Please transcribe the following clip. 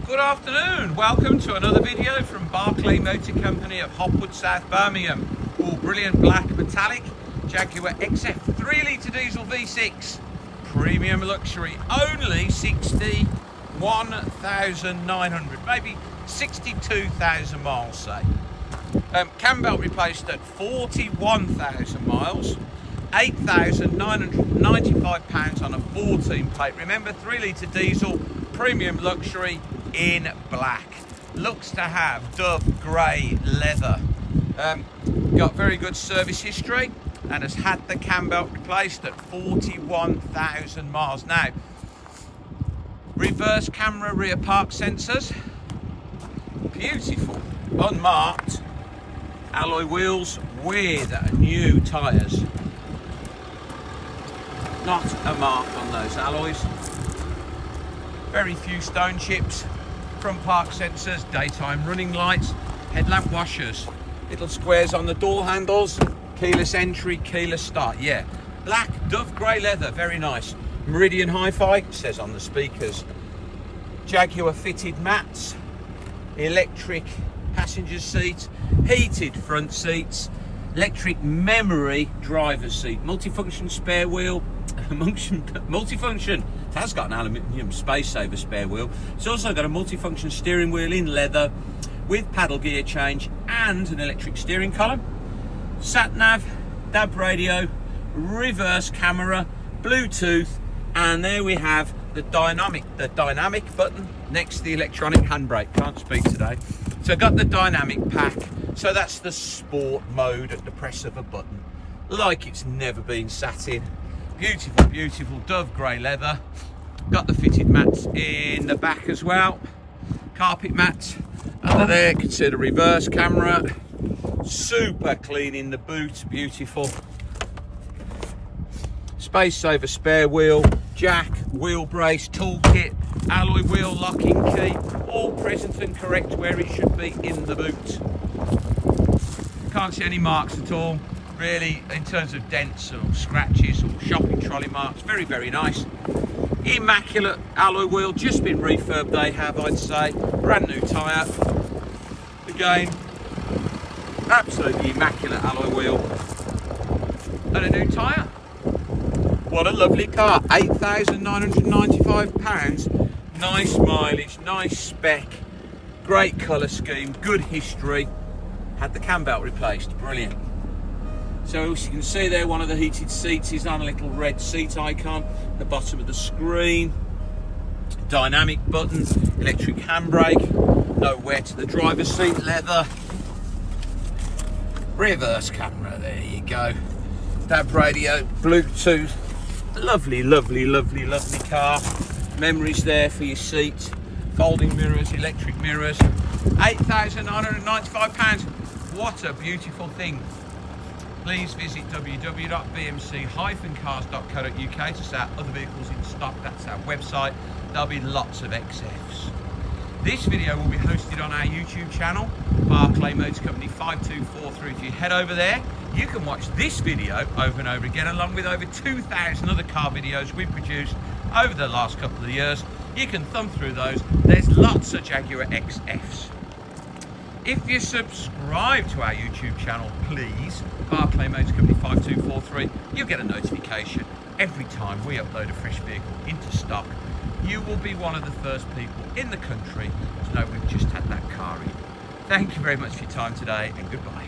Good afternoon, welcome to another video from Barclay Motor Company of Hopwood, South Birmingham. All brilliant black metallic Jaguar XF 3-litre diesel V6, premium luxury, only 61,900, maybe 62,000 miles say. Cam belt replaced at 41,000 miles, £8,995 on a 14 plate. Remember, 3-litre diesel, premium luxury in black. Looks to have dove grey leather. Got very good service history and has had the cam belt replaced at 41,000 miles. Now, reverse camera rear park sensors, beautiful, unmarked alloy wheels with new tyres. Not a mark on those alloys. Very few stone chips. Front park sensors, daytime running lights, headlamp washers, little squares on the door handles, keyless entry, keyless start. Yeah, black dove grey leather, very nice. Meridian Hi-Fi says on the speakers. Jaguar fitted mats, electric passenger seat, heated front seats, electric memory driver's seat, multifunction spare wheel, multifunction. It has got an aluminium space saver spare wheel. It's also got a multifunction steering wheel in leather with paddle gear change and an electric steering column. Sat nav, DAB radio, reverse camera, Bluetooth, and there we have the dynamic button next to the electronic handbrake. Can't speak today. So got the dynamic pack. So that's the sport mode at the press of a button, like it's never been sat in. Beautiful, beautiful dove grey leather. Got the fitted mats in the back as well. Carpet mats under there. You can see the reverse camera. Super clean in the boot, beautiful. Space saver spare wheel, jack, wheel brace, toolkit, alloy wheel locking key, all present and correct where it should be in the boot. Can't see any marks at all, really, in terms of dents or scratches or shopping trolley marks. Very, very nice. Immaculate alloy wheel, just been refurbed they have, I'd say. Brand new tyre. Again, absolutely immaculate alloy wheel. And a new tyre. What a lovely car. £8,995. Nice mileage, nice spec, great colour scheme, good history. Had the cam belt replaced, brilliant. So as you can see there, one of the heated seats is on a little red seat icon at the bottom of the screen. Dynamic button, electric handbrake, no wear to the driver's seat, leather. Reverse camera, there you go. DAB radio, Bluetooth. Lovely, lovely, lovely, lovely car. Memories there for your seat. Folding mirrors, electric mirrors. £8,995. What a beautiful thing. Please visit www.bmc-cars.co.uk to see our other vehicles in stock. That's our website. There'll be lots of XFs. This video will be hosted on our YouTube channel, Barclay Motor Company 5243. If you head over there, you can watch this video over and over again, along with over 2,000 other car videos we've produced over the last couple of years. You can thumb through those. There's lots of Jaguar XFs. If you subscribe to our YouTube channel, please, Barclay Motor Company 5243, you'll get a notification every time we upload a fresh vehicle into stock. You will be one of the first people in the country to know we've just had that car in. Thank you very much for your time today, and goodbye.